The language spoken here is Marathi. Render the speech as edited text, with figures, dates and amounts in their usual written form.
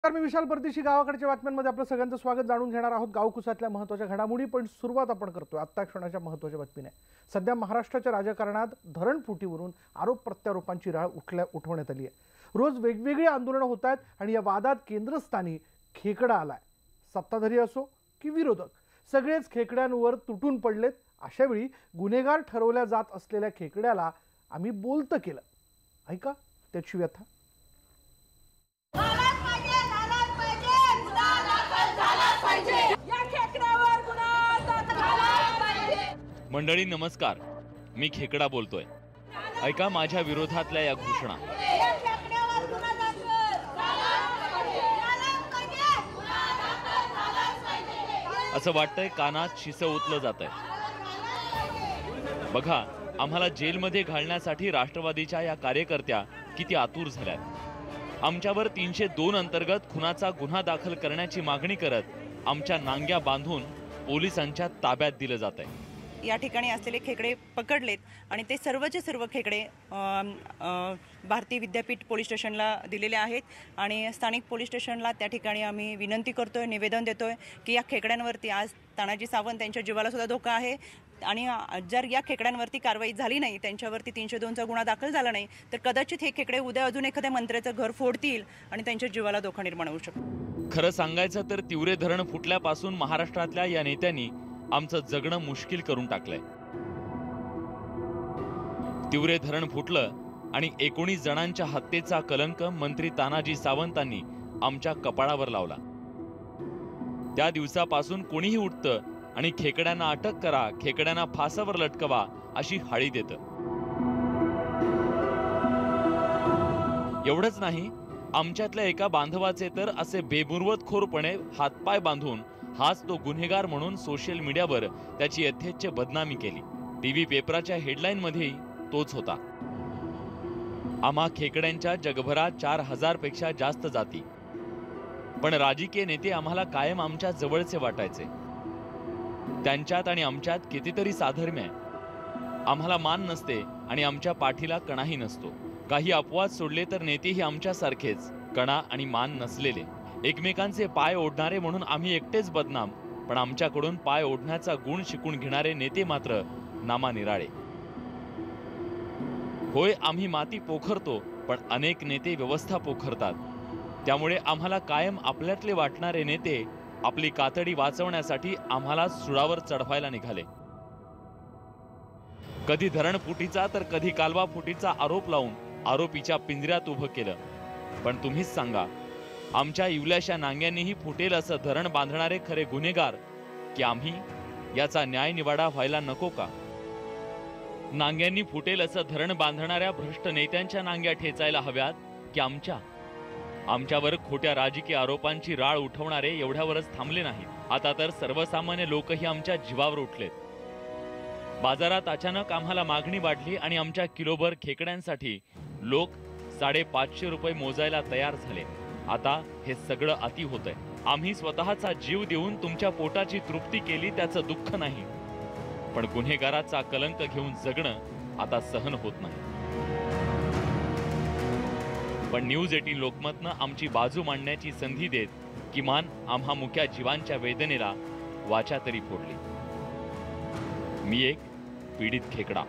मी विशाल परदेशी गावाकडच्या बातम्यांमध्ये आपलं सगळ्यांचं स्वागत. जाणून घेणार आहोत गावकुसातल्या महत्त्वाच्या घडामोडी. पण सुरुवात आपण करतोय आत्ता क्षणाच्या महत्त्वाच्या बातमीने. सध्या महाराष्ट्राच्या राजकारणात धरणफुटीवरून आरोप प्रत्यारोपांची राळ उठवण्यात आली आहे. रोज वेगवेगळी आंदोलनं होत आहेत आणि या वादात केंद्रस्थानी खेकडा आलाय. सत्ताधारी असो की विरोधक, सगळेच खेकड्यांवर तुटून पडलेत. अशा वेळी गुन्हेगार ठरवल्या जात असलेल्या खेकड्याला आम्ही बोलतं केलं. ऐका त्याची व्यथा. मंडळी नमस्कार, मी खेकडा बोलतोय. ऐका माझ्या विरोधातल्या या घोषणा. असं वाटतंय कानात शिसं ओतलं जातंय. बघा, आम्हाला जेलमध्ये घालण्यासाठी राष्ट्रवादीच्या या कार्यकर्त्या किती आतुर झाल्यात. आमच्यावर 302 अंतर्गत खुनाचा गुन्हा दाखल करण्याची मागणी करत आमच्या नांग्या बांधून पोलिसांच्या ताब्यात दिलं जातंय. या ठिकाणी असलेले खेकडे पकडलेत आणि ते सर्वचे सर्व खेकडे भारतीय विद्यापीठ पोलीस स्टेशनला दिलेले आहेत. आणि स्थानिक पोलीस स्टेशनला त्या ठिकाणी आम्ही विनंती करतोय, निवेदन देतोय की या खेकड्यांवरती आज तानाजी सावंत यांच्या जीवाला सुद्धा धोका आहे. आणि जर या खेकड्यांवरती कारवाई झाली नाही, त्यांच्यावरती 302चा गुन्हा दाखल झाला नाही, तर कदाचित हे खेकडे उद्या अजून एखाद्या मंत्र्याचं घर फोडतील आणि त्यांच्या जीवाला धोका निर्माण होऊ शकतो. खरं सांगायचं तर तिवरे धरण फुटल्यापासून महाराष्ट्रातल्या या नेत्यांनी आमचं जगणं मुश्किल करून टाकलंय. तिवरे धरण फुटलं आणि 19 जणांच्या हत्येचा कलंक मंत्री तानाजी सावंतांनी आमच्या कपाळावर लावला. त्या दिवसापासून कोणीही उठतं आणि खेकड्यांना अटक करा, खेकड्यांना फासावर लटकवा अशी हाळी देतं. एवढंच नाही, आमच्यातल्या एका बांधवाचे तर असे बेमुरवतखोरपणे हातपाय बांधून हाच तो गुन्हेगार म्हणून सोशल मीडियावर त्याची यथेच्छ बदनामी केली. टीव्ही पेपराच्या हेडलाईनमध्येही तोच होता. आम्हा खेकड्यांच्या जगभरात 4000 पेक्षा जास्त जाती. पण राजकीय नेते आम्हाला कायम आमच्या जवळचे वाटायचे. त्यांच्यात आणि आमच्यात कितीतरी साधर्म्य आहे. आम्हाला मान नसते आणि आमच्या पाठीला कणाही नसतो. काही अपवाद सोडले तर नेतेही आमच्यासारखेच कणा आणि मान नसलेले, एकमेकांचे पाय ओढणारे म्हणून आम्ही एकटेच बदनाम. पण आमच्याकडून पाय ओढण्याचा गुण शिकून घेणारे नेते मात्र नामानिराळे. होय, आम्ही माती पोखरतो, पण अनेक नेते व्यवस्था पोखरतात. त्यामुळे आम्हाला कायम आपल्यातले वाटणारे नेते आपली कातडी वाचवण्यासाठी आम्हाला सुळावर चढवायला निघाले. कधी धरणफुटीचा तर कधी कालवा फुटीचा आरोप लावून आरोपीच्या पिंजऱ्यात उभं केलं. पण तुम्हीच सांगा, आमच्या इवल्याशा नांग्यांनीही फुटेल असं धरण बांधणारे खरे गुन्हेगार की आम्ही? याचा न्याय निवाडा व्हायला नको का? नांग्यांनी फुटेल असं धरण बांधणाऱ्या भ्रष्ट नेत्यांच्या नांग्या ठेचायला हव्यात की आमच्यावर खोट्या राजकीय आरोपांची राळ उठवणारे एवढ्यावरच थांबले नाहीत. आता तर सर्वसामान्य लोकही आमच्या जीवावर उठलेत. बाजारात अचानक आम्हाला मागणी वाढली आणि आमच्या किलोभर खेकड्यांसाठी लोक 550 रुपये मोजायला तयार झाले. आता हे सगळं अति होतंय. आम्ही स्वतःचा जीव देऊन तुमच्या पोटाची तृप्ती केली, त्याचं दुःख नाही. पण गुन्हेगाराचा कलंक घेऊन जगणं आता सहन होत नाही. पण न्यूज 18 लोकमतनं आमची बाजू मांडण्याची संधी देत किमान आम्हा मुक्या जीवांच्या वेदनेला वाचा तरी फोडली. मी एक पीडित खेकडा.